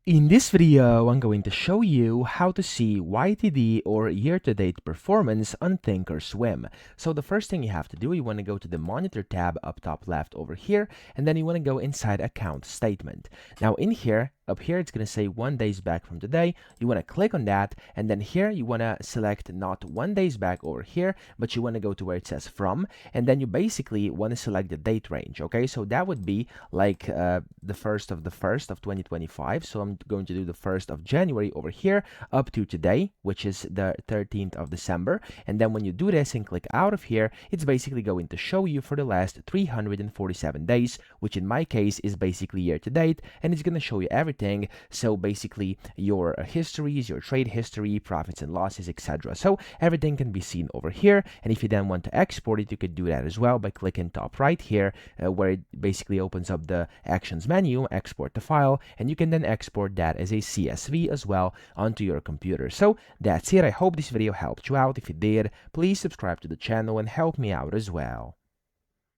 In this video, I'm going to show you how to see YTD or year-to-date performance on ThinkorSwim. So the first thing you have to do, you want to go to the Monitor tab up top left over here, and then you want to go inside Account Statement. Now in here, up here, it's going to say 1 days back from today. You want to click on that, and then here you want to select not 1 days back over here, but you want to go to where it says from, and then you basically want to select the date range, okay? So that would be like the 1st of the 1st of 2025. So I'm going to do the 1st of January over here up to today, which is the 13th of December. And then when you do this and click out of here, it's basically going to show you for the last 347 days, which in my case is basically year to date, and it's going to show you everything. So basically your histories, your trade history, profits and losses, etc. So everything can be seen over here. And if you then want to export it, you could do that as well by clicking top right here, where it basically opens up the actions menu, export the file, and you can then export that as a CSV as well onto your computer. So that's it. I hope this video helped you out. If it did, please subscribe to the channel and help me out as well.